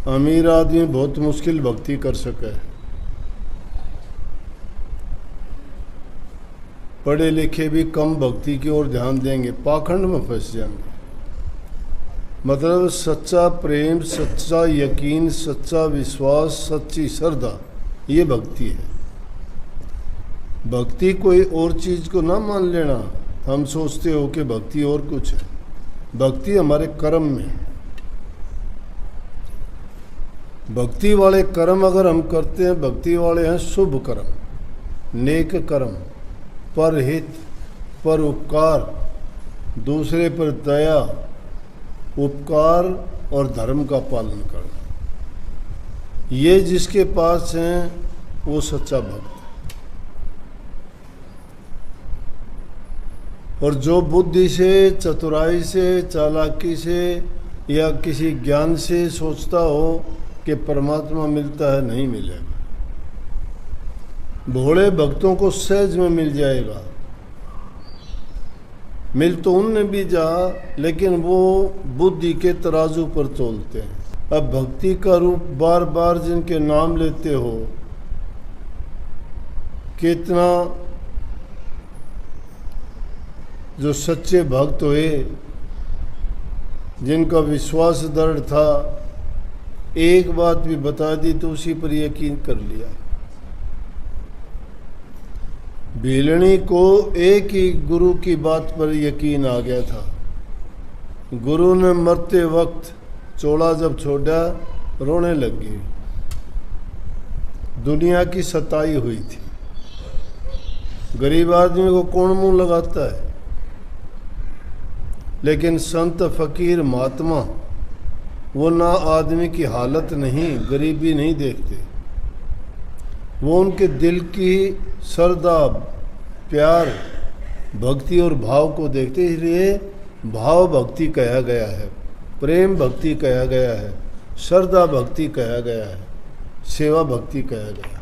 अमीर आदमी बहुत मुश्किल भक्ति कर सके, पढ़े लिखे भी कम भक्ति की ओर ध्यान देंगे, पाखंड में फंस जाएंगे। मतलब सच्चा प्रेम, सच्चा यकीन, सच्चा विश्वास, सच्ची श्रद्धा, ये भक्ति है। भक्ति कोई और चीज को ना मान लेना। हम सोचते हो कि भक्ति और कुछ है। भक्ति हमारे कर्म में है। भक्ति वाले कर्म अगर हम करते हैं, भक्ति वाले हैं शुभ कर्म, नेक कर्म, पर हित, पर उपकार, दूसरे पर दया, उपकार और धर्म का पालन करना, ये जिसके पास हैं वो सच्चा भक्त है। और जो बुद्धि से, चतुराई से, चालाकी से या किसी ज्ञान से सोचता हो कि परमात्मा मिलता है, नहीं मिलेगा। भोले भक्तों को सहज में मिल जाएगा। मिल तो उनने भी जा, लेकिन वो बुद्धि के तराजू पर तोलते हैं। अब भक्ति का रूप बार बार जिनके नाम लेते हो, कितना जो सच्चे भक्त हुए, जिनका विश्वास दृढ़ था, एक बात भी बता दी तो उसी पर यकीन कर लिया। भीलनी को एक ही गुरु की बात पर यकीन आ गया था। गुरु ने मरते वक्त चोला जब छोड़ा, रोने लगी। दुनिया की सताई हुई थी। गरीब आदमी को कौन मुंह लगाता है, लेकिन संत, फकीर, महात्मा वो ना आदमी की हालत नहीं, गरीबी नहीं देखते। वो उनके दिल की श्रद्धा, प्यार, भक्ति और भाव को देखते। इसलिए भाव भक्ति कहा गया है, प्रेम भक्ति कहा गया है, श्रद्धा भक्ति कहा गया है, सेवा भक्ति कहा गया।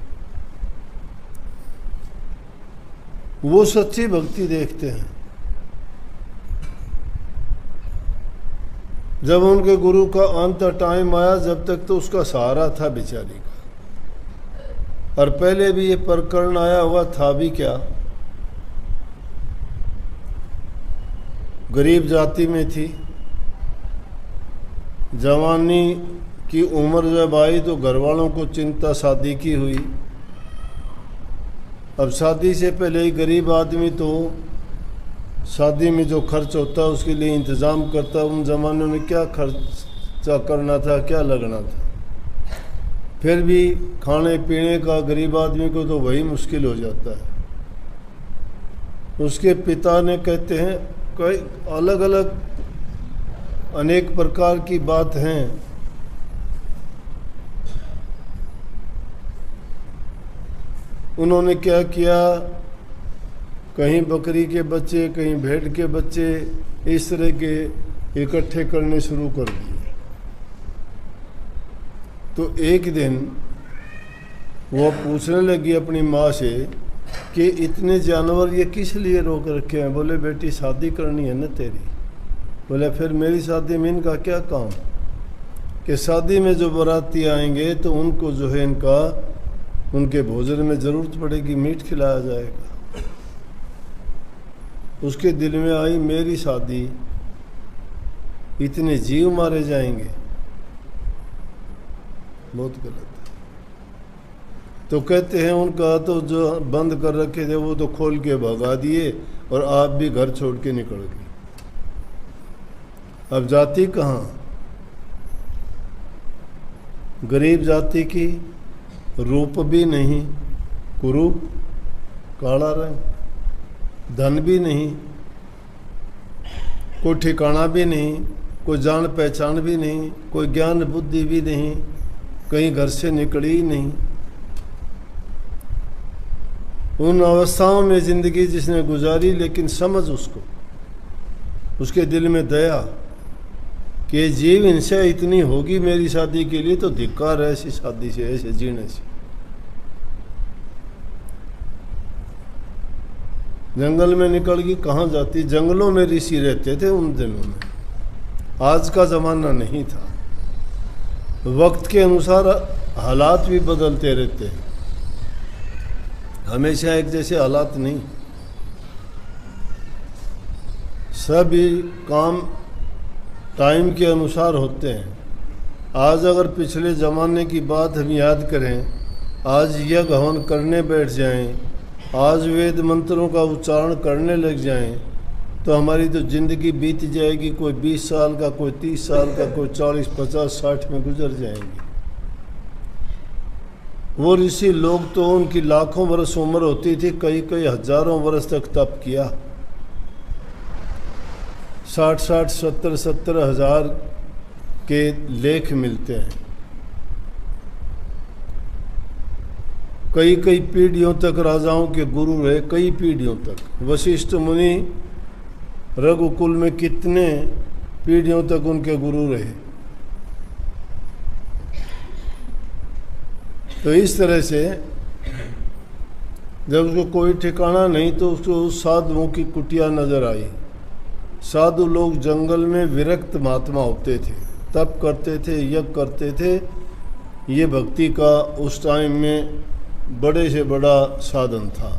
वो सच्ची भक्ति देखते हैं। जब उनके गुरु का अंत टाइम आया, जब तक तो उसका सहारा था बेचारी का। और पहले भी ये प्रकरण आया हुआ था भी क्या, गरीब जाति में थी। जवानी की उम्र जब आई तो घर वालों को चिंता शादी की हुई। अब शादी से पहले ही गरीब आदमी तो शादी में जो खर्च होता है उसके लिए इंतज़ाम करता। उन ज़मानों में क्या खर्चा करना था, क्या लगना था। फिर भी खाने पीने का गरीब आदमी को तो वही मुश्किल हो जाता है। उसके पिता ने, कहते हैं, कई अलग अलग अनेक प्रकार की बात हैं। उन्होंने क्या किया, कहीं बकरी के बच्चे, कहीं भेड़ के बच्चे, इस तरह के इकट्ठे करने शुरू कर दिए। तो एक दिन वो पूछने लगी अपनी माँ से कि इतने जानवर ये किस लिए रोक रखे हैं। बोले बेटी शादी करनी है ना तेरी। बोले फिर मेरी शादी में इनका क्या काम, कि शादी में जो बाराती आएंगे तो उनको जो है इनका, उनके भोजन में ज़रूरत पड़ेगी, मीट खिलाया जाएगा। उसके दिल में आई मेरी शादी, इतने जीव मारे जाएंगे, बहुत गलत है। तो कहते हैं उनका तो जो बंद कर रखे थे वो तो खोल के भगा दिए और आप भी घर छोड़ के निकल गए। अब जाति कहाँ, गरीब जाति की, रूप भी नहीं, कुरूप, काला रंग, धन भी नहीं, कोई ठिकाना भी नहीं, कोई जान पहचान भी नहीं, कोई ज्ञान बुद्धि भी नहीं, कहीं घर से निकली ही नहीं। उन अवस्थाओं में ज़िंदगी जिसने गुजारी, लेकिन समझ उसको, उसके दिल में दया कि जीव इनसे इतनी होगी मेरी शादी के लिए, तो धिक्कार है ऐसी शादी से, ऐसे जीने से। जंगल में निकल गई, कहाँ जाती। जंगलों में ऋषि रहते थे उन दिनों में, आज का ज़माना नहीं था। वक्त के अनुसार हालात भी बदलते रहते हैं, हमेशा एक जैसे हालात नहीं। सभी काम टाइम के अनुसार होते हैं। आज अगर पिछले ज़माने की बात हम याद करें, आज यज्ञ हवन करने बैठ जाएं, आज वेद मंत्रों का उच्चारण करने लग जाएं, तो हमारी तो ज़िंदगी बीत जाएगी। कोई 20 साल का, कोई 30 साल का, कोई 40, 50, 60 में गुजर जाएंगे। वो ऋषि लोग तो उनकी लाखों वर्ष उम्र होती थी, कई कई हजारों वर्ष तक तप किया। 60-60, 70-70 हजार के लेख मिलते हैं। कई कई पीढ़ियों तक राजाओं के गुरु रहे, कई पीढ़ियों तक। वशिष्ठ मुनि रघुकुल में कितने पीढ़ियों तक उनके गुरु रहे। तो इस तरह से जब उसको कोई ठिकाना नहीं, तो उसको साधुओं की कुटिया नजर आई। साधु लोग जंगल में विरक्त महात्मा होते थे, तप करते थे, यज्ञ करते थे। ये भक्ति का उस टाइम में बड़े से बड़ा साधन था।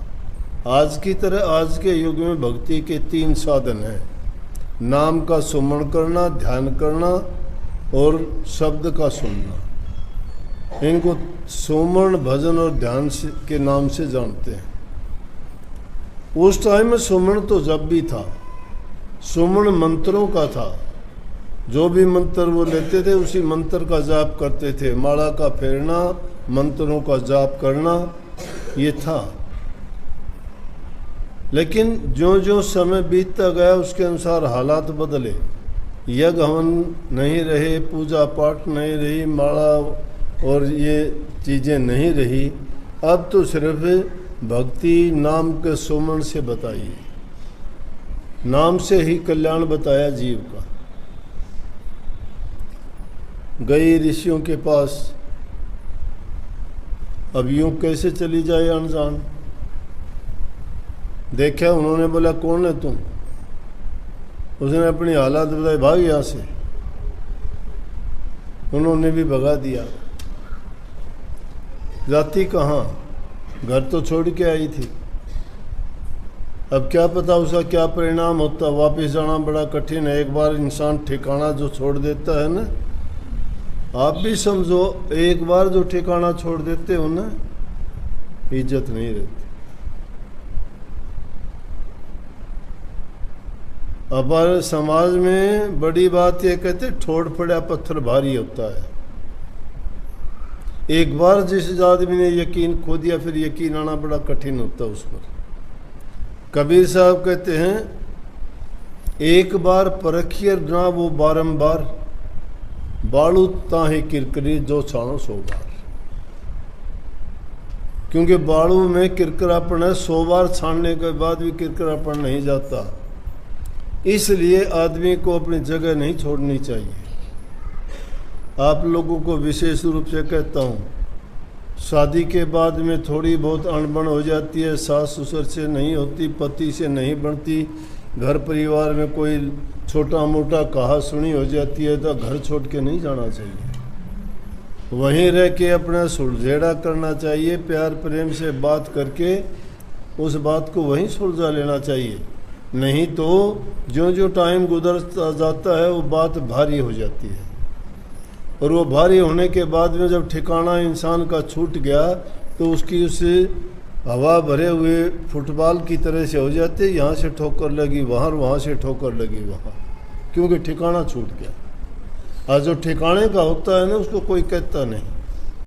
आज की तरह आज के युग में भक्ति के 3 साधन हैं: नाम का सुमरण करना, ध्यान करना और शब्द का सुनना। इनको सुमरण, भजन और ध्यान के नाम से जानते हैं। उस टाइम में सुमरण तो जब भी था, सुमरण मंत्रों का था। जो भी मंत्र वो लेते थे उसी मंत्र का जाप करते थे। माला का फेरना, मंत्रों का जाप करना, ये था। लेकिन जो जो समय बीतता गया उसके अनुसार हालात बदले। यज्ञ हवन नहीं रहे, पूजा पाठ नहीं रही, माला और ये चीज़ें नहीं रही। अब तो सिर्फ भक्ति नाम के सुमरण से बताइए, नाम से ही कल्याण बताया जीव का। गए ऋषियों के पास, अब यूं कैसे चली जाए अनजान। देखा, उन्होंने बोला कौन है तुम? उसने अपनी हालात बताई, भाग यहाँ से। उन्होंने भी भगा दिया। जाती कहाँ, घर तो छोड़ के आई थी। अब क्या पता उसका क्या परिणाम होता। वापस जाना बड़ा कठिन है। एक बार इंसान ठिकाना जो छोड़ देता है ना, आप भी समझो, एक बार जो ठिकाना छोड़ देते हो ना, इज्जत नहीं रहती। हमारे समाज में बड़ी बात ये कहते, ठोड़ पड़ा पत्थर भारी होता है। एक बार जिस आदमी ने यकीन खो दिया, फिर यकीन आना बड़ा कठिन होता है उस पर। कबीर साहब कहते हैं, एक बार परखियर ना वो बारंबार, बालू ताहे किरकरी जो छाणो 100 बार। क्योंकि बालू में किरकरापन है, 100 बार छानने के बाद भी किरकरापन नहीं जाता। इसलिए आदमी को अपनी जगह नहीं छोड़नी चाहिए। आप लोगों को विशेष रूप से कहता हूँ, शादी के बाद में थोड़ी बहुत अनबन हो जाती है, सास ससुर से नहीं होती, पति से नहीं बनती, घर परिवार में कोई छोटा मोटा कहा सुनी हो जाती है, तो घर छोड़ के नहीं जाना चाहिए। वहीं रह के अपना सुलझेड़ा करना चाहिए। प्यार प्रेम से बात करके उस बात को वहीं सुलझा लेना चाहिए। नहीं तो जो जो टाइम गुजरता जाता है वो बात भारी हो जाती है। और वो भारी होने के बाद में जब ठिकाना इंसान का छूट गया, तो उसकी उस हवा भरे हुए फुटबॉल की तरह से हो जाती है। यहाँ से ठोकर लगी वहाँ, वहाँ से ठोकर लगी वहाँ, क्योंकि ठिकाना छूट गया। आज जो ठिकाने का होता है ना, उसको कोई कहता नहीं।